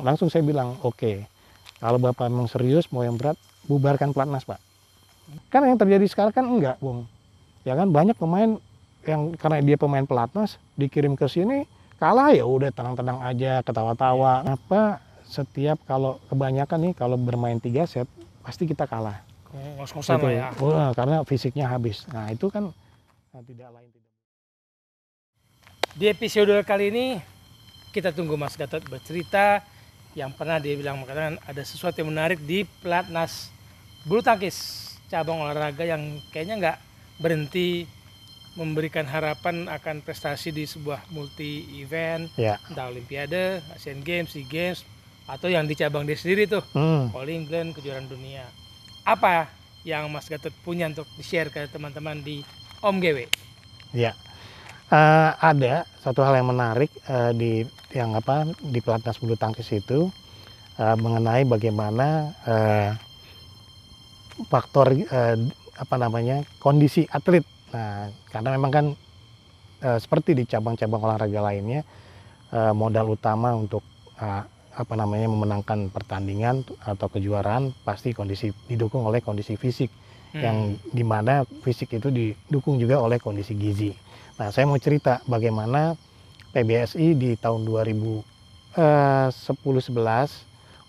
Langsung saya bilang, oke, kalau Bapak memang serius mau yang berat, bubarkan pelatnas, Pak. Kan yang terjadi sekarang kan enggak, Bung. Ya kan banyak pemain yang karena dia pemain pelatnas dikirim ke sini kalah ya udah tenang-tenang aja, ketawa-tawa. Apa setiap kalau kebanyakan nih kalau bermain 3 set pasti kita kalah. Ngos-ngosan Gitu. lah ya. Karena fisiknya habis. Nah, itu kan tidak lain tidak. Di episode kali ini kita tunggu Mas Gatot bercerita yang pernah dia bilang mengatakan ada sesuatu yang menarik di pelatnas bulu tangkis, cabang olahraga yang kayaknya nggak berhenti memberikan harapan akan prestasi di sebuah multi event, Ya. entah Olimpiade, Asian Games, SEA Games, atau yang di cabang dia sendiri tuh, All England, kejuaraan dunia. Apa yang Mas Gatot punya untuk di-share ke teman-teman di Om GW? Ya. Ada satu hal yang menarik di pelatnas bulu tangkis itu mengenai bagaimana faktor kondisi atlet. Nah, karena memang kan seperti di cabang-cabang olahraga lainnya, modal utama untuk memenangkan pertandingan atau kejuaraan pasti didukung oleh kondisi fisik, yang dimana fisik itu didukung juga oleh kondisi gizi. Nah, saya mau cerita bagaimana PBSI di tahun 2010-11,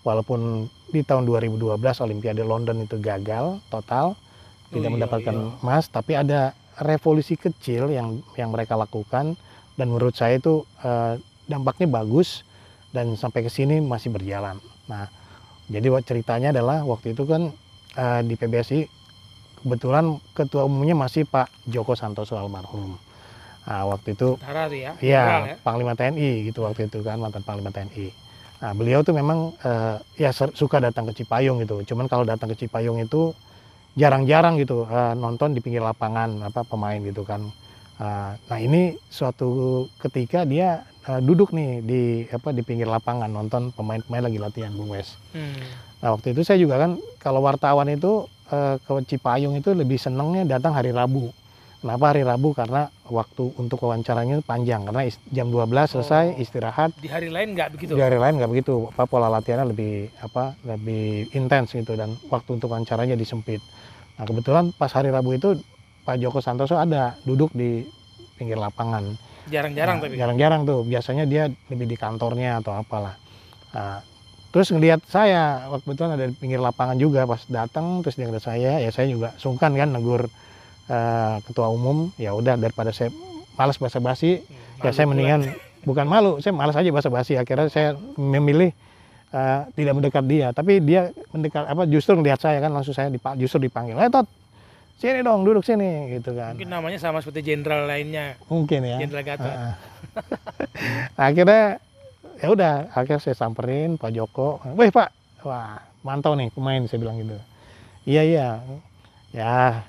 walaupun di tahun 2012 Olimpiade London itu gagal total, tidak mendapatkan emas, tapi ada revolusi kecil yang mereka lakukan, dan menurut saya itu dampaknya bagus dan sampai ke sini masih berjalan. Nah, jadi ceritanya adalah waktu itu kan di PBSI kebetulan ketua umumnya masih Pak Joko Santoso almarhum. Nah, waktu itu ya Panglima TNI gitu waktu itu kan, mantan Panglima TNI. Nah, beliau tuh memang suka datang ke Cipayung gitu. Cuman kalau datang ke Cipayung itu jarang-jarang gitu nonton di pinggir lapangan pemain gitu kan. Nah, ini suatu ketika dia duduk nih di pinggir lapangan nonton pemain-pemain lagi latihan, Bung Wes. Nah, waktu itu saya juga kan kalau wartawan itu ke Cipayung itu lebih senengnya datang hari Rabu. Kenapa hari Rabu? Karena waktu untuk wawancaranya panjang, karena jam 12 selesai istirahat. Di hari lain nggak begitu? Di hari lain nggak begitu, pola latihannya lebih intens gitu, dan waktu untuk wawancaranya disempit. Nah, kebetulan pas hari Rabu itu Pak Joko Santoso ada duduk di pinggir lapangan. Jarang-jarang Nah, tapi? Jarang-jarang tuh, biasanya dia lebih di kantornya atau apalah. Nah, terus ngelihat saya, kebetulan ada di pinggir lapangan juga, pas datang terus dia ngeliat saya, ya saya juga sungkan kan negur ketua umum. Ya udah, daripada saya malas basa-basi, ya saya mendingan bukan malu, saya malas aja basa-basi. Akhirnya saya memilih tidak mendekat dia, tapi dia mendekat justru ngelihat saya kan, langsung saya justru dipanggil, Tot, sini dong, duduk sini gitu kan. Mungkin namanya sama seperti jenderal lainnya. Mungkin ya. Jenderal Gatot. Akhirnya ya udah, akhirnya saya samperin Pak Joko, weh Pak, wah mantau nih pemain, saya bilang gitu. Iya, ya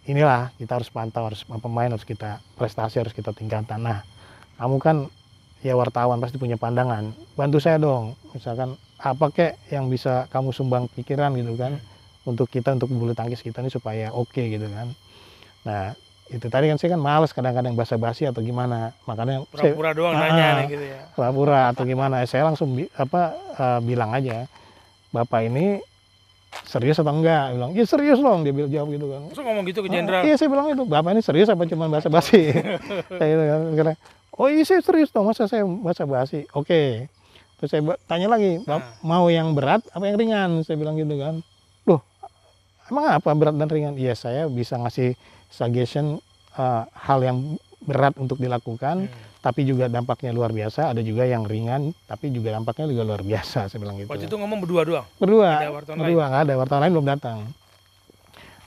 inilah kita harus pantau, harus pemain harus kita prestasi, harus kita tingkatkan. Nah, kamu kan ya wartawan pasti punya pandangan, bantu saya dong, misalkan apa kek yang bisa kamu sumbang pikiran gitu kan, untuk bulu tangkis kita ini supaya oke gitu kan. Nah, itu tadi kan saya kan males kadang-kadang basa-basi atau gimana, makanya pura-pura doang nanya nih gitu ya. Pura-pura atau gimana, saya langsung bilang aja, Bapak ini serius atau enggak? Dia bilang, iya serius dong, dia jawab gitu kan. Terus ngomong gitu ke jenderal? Iya, saya bilang itu, Bapak ini serius apa cuma basa-basi? Saya gitu kan, karena, oh iya saya serius dong, masa saya basa-basi? Oke. Terus saya tanya lagi, mau yang berat apa yang ringan? Saya bilang gitu kan. Loh, emang apa berat dan ringan? Iya, saya bisa ngasih suggestion hal yang berat untuk dilakukan, tapi juga dampaknya luar biasa. Ada juga yang ringan, tapi juga dampaknya juga luar biasa, saya bilang gitu. Waktu itu ngomong berdua doang? Berdua, nggak ada, wartawan lain belum datang.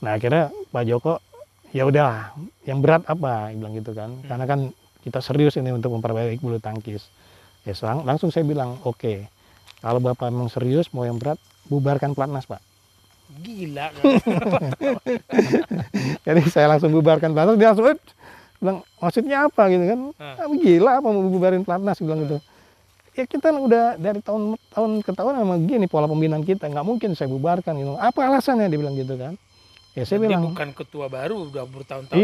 Nah, akhirnya Pak Joko, ya udah, yang berat apa? Dia bilang gitu kan. Karena kan kita serius ini untuk memperbaiki bulu tangkis. Ya, langsung saya bilang, oke, kalau Bapak memang serius mau yang berat, bubarkan pelatnas, Pak. Gila kan? Jadi saya langsung bubarkan pelatnas, dia langsung bilang, maksudnya apa gitu kan? Gila apa mau bubarin pelatnas, bilang gitu. Ya kita udah dari tahun ke tahun memang gini pola pembinaan kita, nggak mungkin saya bubarkan gitu. Apa alasannya, dia bilang gitu kan. Ya saya bilang, bukan ketua baru, udah bertahun-tahun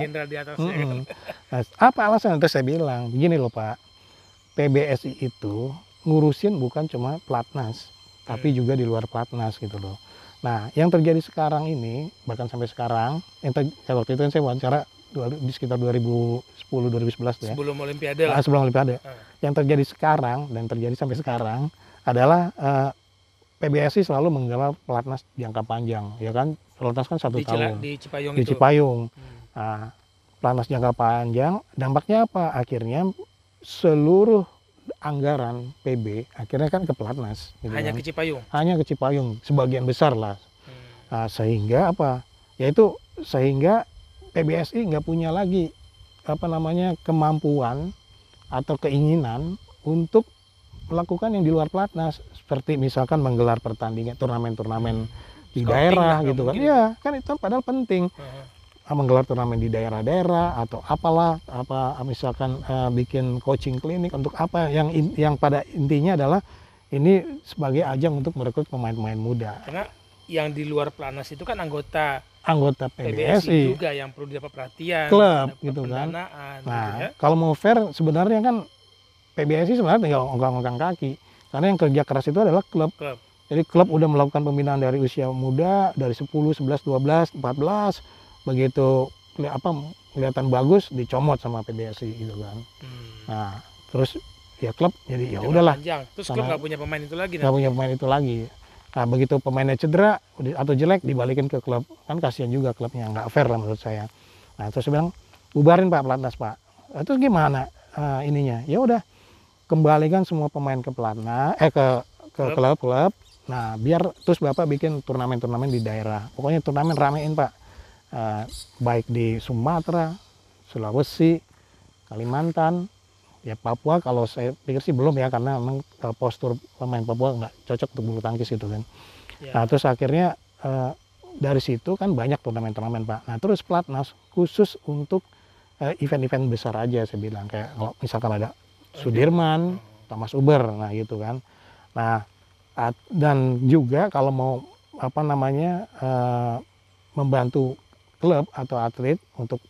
jenderal di atasnya kan. Nah, apa alasannya? Terus saya bilang, begini loh Pak, PBSI itu ngurusin bukan cuma pelatnas, tapi juga di luar pelatnas gitu loh. Nah, yang terjadi sekarang ini, bahkan sampai sekarang, waktu itu kan saya wawancara di sekitar 2010-2011 tuh ya. Sebelum Olimpiade lah. Sebelum Olimpiade. Yang terjadi sekarang dan terjadi sampai sekarang adalah PBSI selalu menggelar pelatnas jangka panjang, ya kan? Pelatnas kan 1 tahun. Di Cipayung Di itu. Cipayung. Nah, pelatnas jangka panjang, dampaknya apa? Akhirnya seluruh anggaran PB akhirnya kan ke pelatnas. Gitu Hanya kan. ke Cipayung. Hanya ke Cipayung, sebagian besar lah. Nah, sehingga apa? Yaitu sehingga PBSI nggak punya lagi kemampuan atau keinginan untuk melakukan yang di luar pelatnas, seperti misalkan menggelar pertandingan turnamen-turnamen di daerah gitu kan. Iya, kan itu padahal penting. Menggelar turnamen di daerah-daerah atau apalah misalkan bikin coaching klinik untuk apa yang pada intinya adalah ini sebagai ajang untuk merekrut pemain-pemain muda. Karena yang di luar pelatnas itu kan anggota PBSI juga yang perlu dapat perhatian, klub gitu kan. Nah, gitu ya. Kalau mau fair sebenarnya kan PBSI sebenarnya tinggal ongkang-ongkang kaki, karena yang kerja keras itu adalah klub. Jadi klub udah melakukan pembinaan dari usia muda, dari 10, 11, 12, 14, begitu kelihatan bagus dicomot sama PBSI gitu kan. Nah, terus ya klub jadi ya udahlah. Terus klub nggak punya pemain itu lagi. Nggak punya pemain itu lagi. Nah, begitu pemainnya cedera atau jelek dibalikin ke klub, kan kasihan juga klubnya, nggak fair lah menurut saya. Nah, terus saya bilang bubarin Pak pelatnas Pak. Terus gimana ininya? Ya udah kembalikan semua pemain ke pelatnas, ke klub. Nah, biar terus Bapak bikin turnamen-turnamen di daerah. Pokoknya turnamen ramein Pak. Baik di Sumatera, Sulawesi, Kalimantan, ya Papua kalau saya pikir sih belum ya, karena memang postur pemain Papua nggak cocok untuk bulu tangkis gitu kan. Nah, terus akhirnya dari situ kan banyak turnamen-turnamen Pak. Nah, terus pelatnas khusus untuk event-event besar aja saya bilang, kayak kalau misalkan ada Sudirman, Thomas Uber, nah gitu kan. Nah, dan juga kalau mau membantu klub atau atlet untuk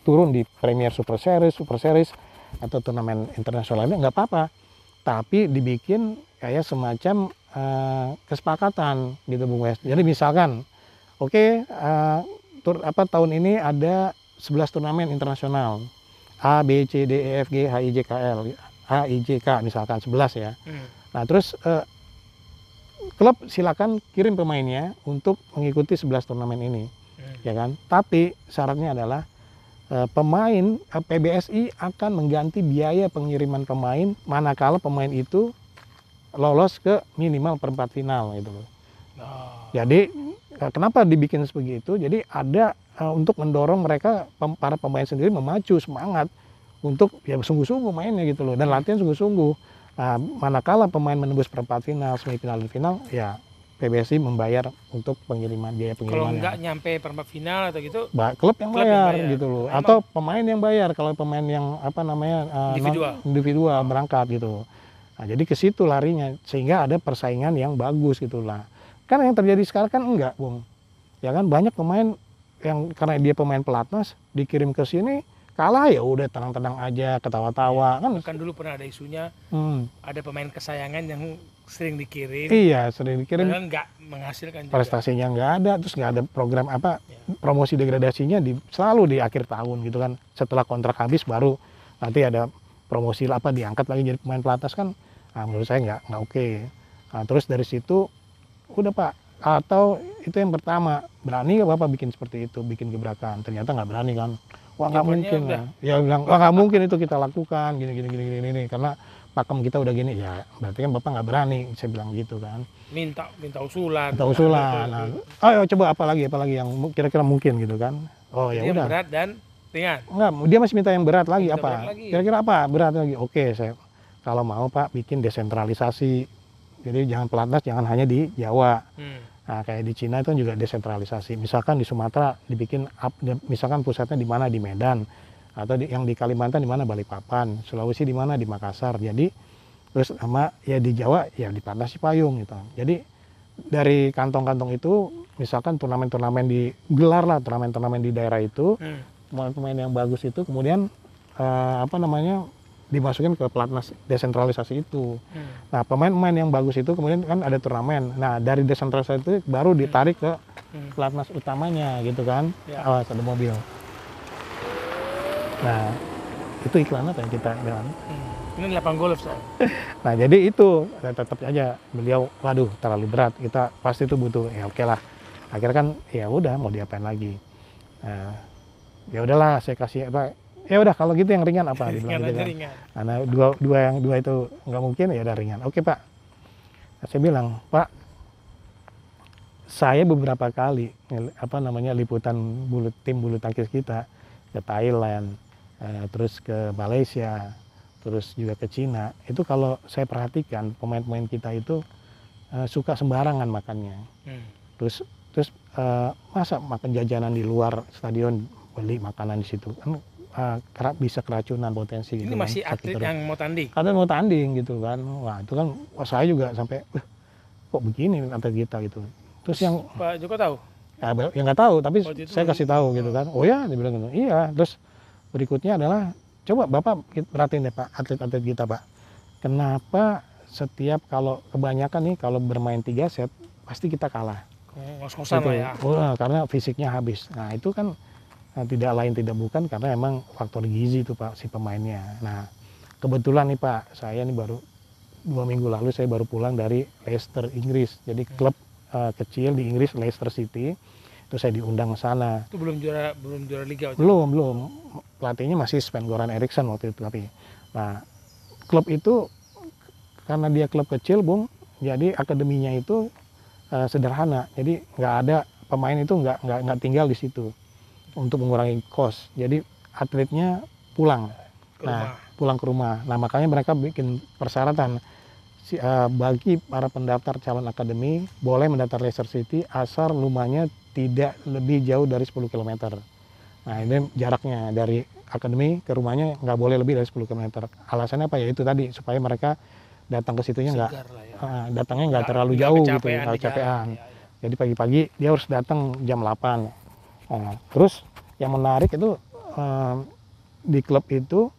turun di Premier Super Series atau turnamen internasional ini nggak apa-apa, tapi dibikin kayak semacam kesepakatan gitu Bung Wes. Jadi misalkan tahun ini ada 11 turnamen internasional A, B, C, D, E, F, G, H, I, J, K, L, A, I, J, K misalkan 11 ya. Nah, terus klub silakan kirim pemainnya untuk mengikuti 11 turnamen ini. Ya kan? Tapi syaratnya adalah pemain PBSI akan mengganti biaya pengiriman pemain manakala pemain itu lolos ke minimal perempat final gitu loh. Jadi kenapa dibikin seperti itu? Jadi ada untuk mendorong mereka para pemain sendiri memacu semangat untuk ya sungguh-sungguh mainnya gitu loh, dan latihan sungguh-sungguh. Nah, manakala pemain menembus perempat final, semifinal dan final, ya PBSI membayar untuk biaya pengiriman. Kalau nggak nyampe perempat final atau gitu, klub yang bayar gitu loh. Emang, atau pemain yang bayar kalau pemain yang individual berangkat gitu. Nah, jadi ke situ larinya sehingga ada persaingan yang bagus gitulah. Kan yang terjadi sekarang kan enggak, Bung. Ya kan banyak pemain yang karena dia pemain pelatnas dikirim ke sini kalah ya udah tenang-tenang aja, ketawa-tawa kan. Kan dulu pernah ada isunya ada pemain kesayangan yang sering dikirim. Iya, sering dikirim. Padahal nggak menghasilkan juga. Prestasinya nggak ada, terus nggak ada program promosi degradasinya selalu di akhir tahun gitu kan. Setelah kontrak habis baru nanti ada promosi diangkat lagi jadi pemain pelatnas kan. Nah, menurut saya nggak oke. Nah, terus dari situ udah Pak, atau itu yang pertama, berani nggak Bapak bikin seperti itu, bikin gebrakan? Ternyata nggak berani kan. Wah nggak mungkin ya. Ya bilang wah nggak mungkin itu kita lakukan gini karena pakem kita udah gini, ya berarti kan Bapak nggak berani, saya bilang gitu kan. Minta usulan. Nah, ayo coba apa lagi yang kira-kira mungkin gitu kan. Oh ya udah. Berat dan ringan. Enggak, dia masih minta yang berat lagi apa? Kira-kira apa berat lagi? Oke, saya kalau mau Pak bikin desentralisasi. Jadi jangan pelatnas jangan hanya di Jawa. Nah, kayak di Cina itu juga desentralisasi. Misalkan di Sumatera dibikin misalkan pusatnya di mana, di Medan. Atau yang di Kalimantan di mana, Balikpapan, Sulawesi di mana, di Makassar. Jadi terus sama ya di Jawa ya di Pelatnas Cipayung gitu. Jadi dari kantong-kantong itu misalkan turnamen-turnamen digelar lah, turnamen-turnamen di daerah itu, pemain-pemain yang bagus itu kemudian dimasukin ke pelatnas desentralisasi itu. Nah, pemain-pemain yang bagus itu kemudian kan ada turnamen. Nah, dari desentralisasi itu baru ditarik ke pelatnas utamanya gitu kan. Ya. Awas ada mobil. Nah, itu iklan apa yang kita bilang. Ini 8 golf soal. Nah, jadi itu tetap aja beliau, waduh terlalu berat. Kita pasti itu butuh, ya oke lah. Akhirnya kan ya udah mau diapain lagi. Nah, ya udahlah saya kasih apa, ya udah kalau gitu yang ringan apa dibilang gitu kan. Ringan. Karena dua itu nggak mungkin, ya udah ringan. Oke Pak. Nah, saya bilang, Pak, saya beberapa kali liputan tim bulu tangkis kita ke Thailand, terus ke Malaysia, terus juga ke Cina. Itu kalau saya perhatikan pemain-pemain kita itu suka sembarangan makannya. Terus masa makan jajanan di luar stadion, beli makanan di situ kan bisa keracunan potensi gitu. Ini masih kan, atlet yang mau tanding. Atlet mau tanding gitu kan. Wah, itu kan saya juga sampai kok begini atlet kita gitu. Terus yang Pak Joko tahu? Ya, yang nggak tahu, tapi saya kasih tahu gitu kan. Oh ya, dia bilang gitu. Iya. Terus berikutnya adalah coba Bapak perhatiin deh Pak, atlet-atlet kita Pak. Kenapa setiap kalau kebanyakan nih kalau bermain 3 set pasti kita kalah. Ngos-ngosan lah ya. Karena fisiknya habis. Nah, itu kan tidak lain tidak bukan karena emang faktor gizi itu Pak si pemainnya. Nah, kebetulan nih Pak, saya nih baru 2 minggu lalu saya baru pulang dari Leicester, Inggris. Jadi klub kecil di Inggris, Leicester City. Itu saya diundang ke sana. Itu belum juara liga waktu Belum. Pelatihnya masih Sven-Goran Eriksson waktu itu tapi. Nah, klub itu karena dia klub kecil, Bung, jadi akademinya itu sederhana. Jadi nggak ada pemain itu nggak tinggal di situ untuk mengurangi kos. Jadi atletnya pulang. Pulang ke rumah. Nah, makanya mereka bikin persyaratan bagi para pendaftar calon akademi boleh mendaftar Leicester City asal rumahnya tidak lebih jauh dari 10 km. Nah, ini jaraknya dari akademi ke rumahnya nggak boleh lebih dari 10 km. Alasannya apa ya itu tadi supaya mereka datang ke situnya datangnya nggak terlalu jauh gitu, nggak kecapean. Jadi pagi-pagi dia harus datang jam 8. Nah, terus yang menarik itu di klub itu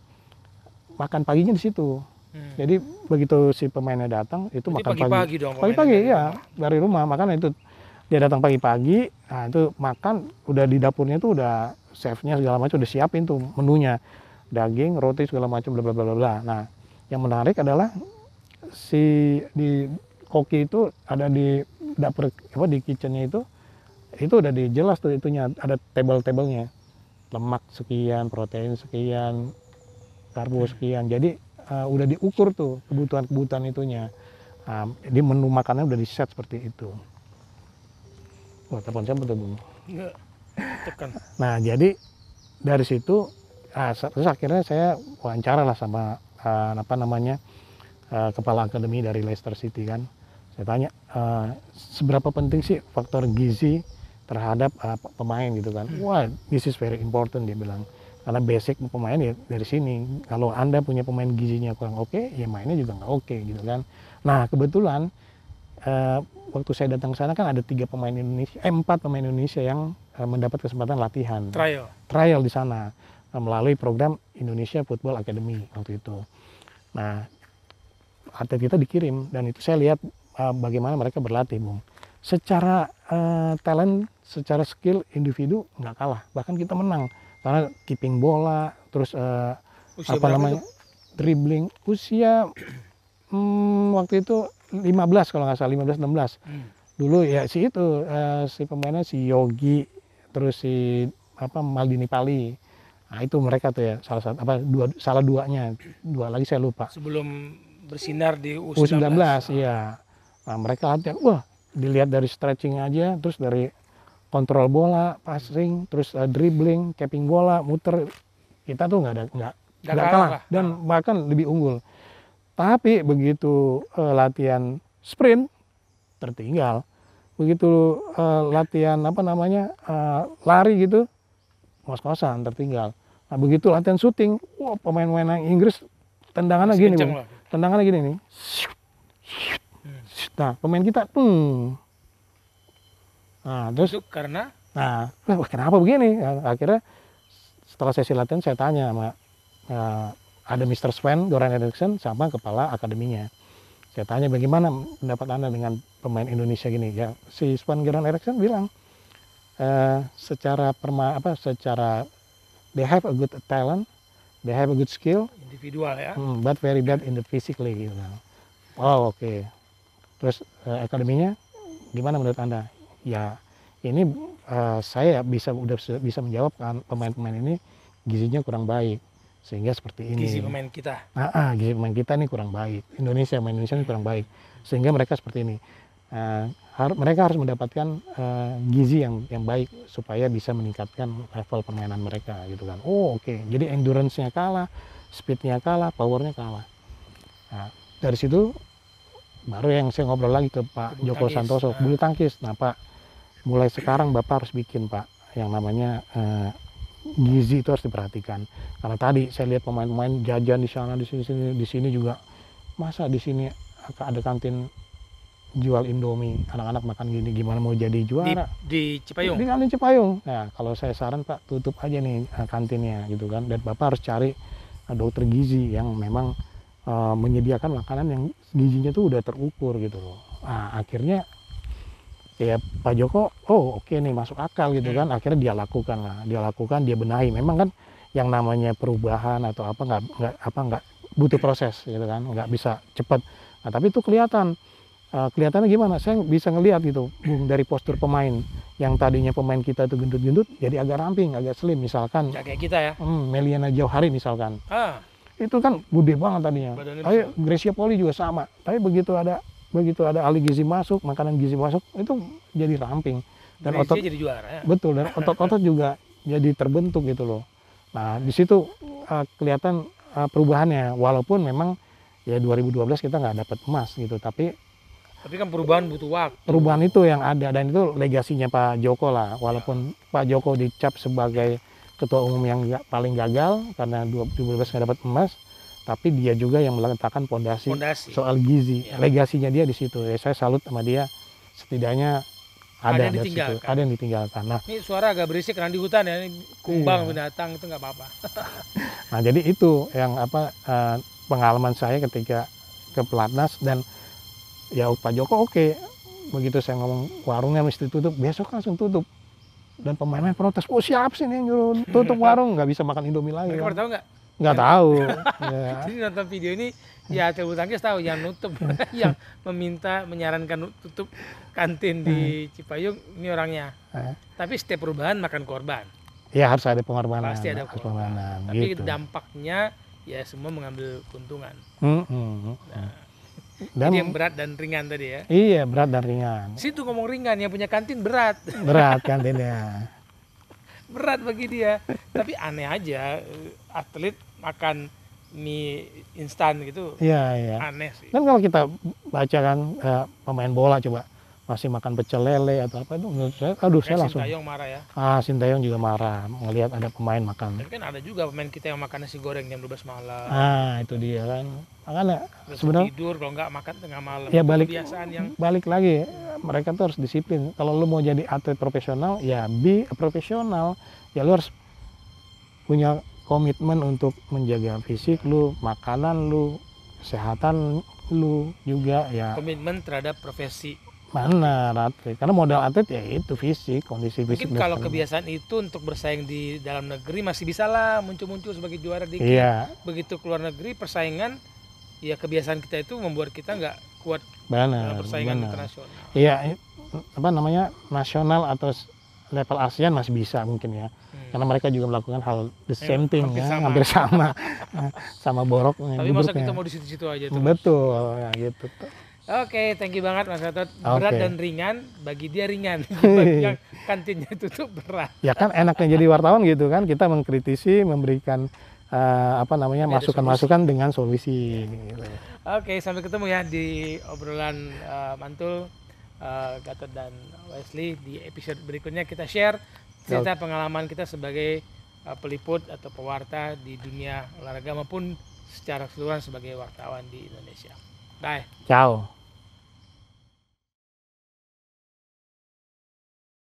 makan paginya di situ. Jadi begitu si pemainnya datang itu makan pagi dong. Pagi-pagi ya dari rumah. Makanya itu dia datang pagi-pagi. Nah, itu makan udah di dapurnya tuh udah chefnya segala macam udah siapin tuh menunya. Daging, roti segala macam bla bla bla bla. Nah, yang menarik adalah di koki itu ada di dapur di kitchennya itu udah dijelas tuh itunya ada table-tablenya. Lemak sekian, protein sekian, karbo sekian. Jadi udah diukur tuh kebutuhan itunya. Di menu makannya udah di set seperti itu. Wah, telepon siapa tuh, Bung? Tekan. Nah, jadi dari situ terus akhirnya saya wawancara lah sama kepala akademi dari Leicester City kan. Saya tanya seberapa penting sih faktor gizi terhadap pemain gitu kan. Wah, this is very important dia bilang. Karena basic pemain ya dari sini. Kalau Anda punya pemain gizinya kurang oke, ya mainnya juga nggak oke gitu kan. Nah, kebetulan waktu saya datang ke sana kan ada 4 pemain Indonesia yang mendapat kesempatan latihan. Trial di sana melalui program Indonesia Football Academy waktu itu. Nah, atlet kita dikirim dan itu saya lihat bagaimana mereka berlatih, Bung. Secara talent, secara skill individu nggak kalah, bahkan kita menang. Karena keeping bola, terus dribbling, usia waktu itu 15 kalau nggak salah, 15-16. Dulu ya si pemainnya si Yogi, terus si Maldini Pali. Nah, itu mereka tuh ya salah duanya, 2 lagi saya lupa. Sebelum bersinar di U19, iya. Nah, mereka latihan, wah, dilihat dari stretching aja, terus dari kontrol bola, passing, terus dribbling, capping bola, muter, kita tuh nggak kalah dan bahkan lebih unggul. Tapi begitu latihan sprint tertinggal, begitu latihan lari gitu, ngos-ngosan tertinggal. Nah, begitu latihan syuting, wah pemain-pemain Inggris tendangannya gini, Bung. Tendangannya gini nih. Nah, pemain kita Nah, terus itu karena kenapa begini? Akhirnya setelah sesi latihan saya tanya sama ada Mr. Sven Goran Eriksson sama kepala akademinya. Saya tanya bagaimana pendapat Anda dengan pemain Indonesia gini? Ya si Sven Goran Eriksson bilang secara they have a good talent, they have a good skill, Individual ya. but very bad in the physically gitu. Oh oke. Terus akademinya gimana menurut Anda? Ya ini saya udah bisa menjawab kan pemain-pemain ini gizinya kurang baik sehingga seperti ini. Gizi pemain kita. Gizi pemain kita ini kurang baik. Pemain Indonesia ini kurang baik sehingga mereka seperti ini. Mereka harus mendapatkan gizi yang baik supaya bisa meningkatkan level permainan mereka gitu kan. Oh oke. Jadi endurance-nya kalah, speed-nya kalah, power-nya kalah. Nah, dari situ baru yang saya ngobrol lagi ke Pak Joko Santoso, bulu tangkis. Nah Pak, mulai sekarang Bapak harus bikin Pak yang namanya gizi itu harus diperhatikan. Karena tadi saya lihat pemain-pemain jajan di sana, di sini juga. Masa di sini ada kantin jual Indomie, anak-anak makan gini, gimana mau jadi juara? Di Cipayung? Di kantin Cipayung. Nah kalau saya saran Pak, tutup aja nih kantinnya gitu kan. Dan Bapak harus cari dokter gizi yang memang menyediakan makanan yang gizinya tuh udah terukur gitu loh. Nah, akhirnya ya Pak Joko, oh oke nih masuk akal gitu kan. Akhirnya dia lakukan, dia benahi. Memang kan yang namanya perubahan atau apa nggak butuh proses gitu kan, nggak bisa cepat. Nah tapi itu kelihatannya gimana? Saya bisa ngelihat gitu, Bung, dari postur pemain yang tadinya pemain kita itu gendut-gendut jadi agak ramping, agak slim misalkan. Kayak kita ya. Meliana Jauhari misalkan. Itu kan gede banget tadinya. Tapi Gracia Poli juga sama. Tapi begitu ada ahli gizi masuk, makanan gizi masuk, itu jadi ramping. Dan otot jadi juara ya. Betul, dan otot-otot juga jadi terbentuk gitu loh. Nah, di situ kelihatan perubahannya. Walaupun memang ya 2012 kita nggak dapat emas gitu, tapi kan perubahan butuh waktu. Perubahan itu yang ada, dan itu legasinya Pak Joko lah. Walaupun Pak Joko dicap sebagai ketua umum yang paling gagal karena 2012 nggak dapat emas, tapi dia juga yang meletakkan pondasi soal gizi. Ya. Legasinya dia di situ. Ya, saya salut sama dia. Setidaknya ada yang ditinggalkan. Nah, ini suara agak berisik karena di hutan ya, ini kumbang binatang itu nggak apa-apa. Nah, jadi itu yang pengalaman saya ketika ke pelatnas. Dan ya Pak Joko oke. Begitu saya ngomong warungnya mesti tutup, besok langsung tutup. Dan pemain protes, oh siapa sih nih yang nyuruh tutup warung, nggak bisa makan Indomie lagi. Mereka tahu nggak? Nggak tahu. Ya. Jadi nonton video ini, ya atlet bulu tangkis tahu yang nutup, yang menyarankan tutup kantin di Cipayung ini orangnya. Tapi setiap perubahan makan korban. Ya harus ada pengorbanan. Pasti ada pengorbanan. Tapi gitu. Dampaknya ya semua mengambil keuntungan. Dan jadi yang berat dan ringan tadi ya? Iya, berat dan ringan. Situ ngomong ringan, yang punya kantin berat. Berat kantinnya. Berat bagi dia. Tapi aneh aja, atlet makan mie instan gitu. Iya. Aneh sih. Dan kalau kita baca kan pemain bola coba masih makan pecel lele atau apa itu, menurut saya, saya langsung. Sintayong marah ya. Sintayong juga marah ngelihat ada pemain makan. Tapi kan ada juga pemain kita yang makan nasi goreng jam 12 malam. Itu dia kan. Makanya sebenarnya tidur kalau nggak makan tengah malam. Ya balik lagi, mereka tuh harus disiplin. Kalau lu mau jadi atlet profesional, ya be profesional. Ya lu harus punya komitmen untuk menjaga fisik lu, makanan lu, kesehatan lu juga ya. Komitmen terhadap profesi. Mana atlet? Karena modal atlet ya itu fisik, kondisi fisik. Mungkin kalau kebiasaan itu untuk bersaing di dalam negeri masih bisa lah muncul-muncul sebagai juara dikit. Iya. Begitu keluar negeri persaingan, ya kebiasaan kita itu membuat kita nggak kuat dalam persaingan internasional. Iya, nasional atau level ASEAN masih bisa mungkin ya. Karena mereka juga melakukan hal the same thing hampir sama. Sama borok. Tapi masa kita mau di situ-situ aja terus. Betul, ya gitu. Oke, thank you banget Mas Gatot. Berat dan ringan, bagi dia ringan. Bagi yang kantinnya tutup berat. Ya kan enaknya jadi wartawan gitu kan, kita mengkritisi, memberikan masukan-masukan dengan solusi. Gitu. Oke, sampai ketemu ya di obrolan mantul Gatot dan Wesley. Di episode berikutnya kita share cerita pengalaman kita sebagai peliput atau pewarta di dunia olahraga maupun secara keseluruhan sebagai wartawan di Indonesia. Bye. Ciao.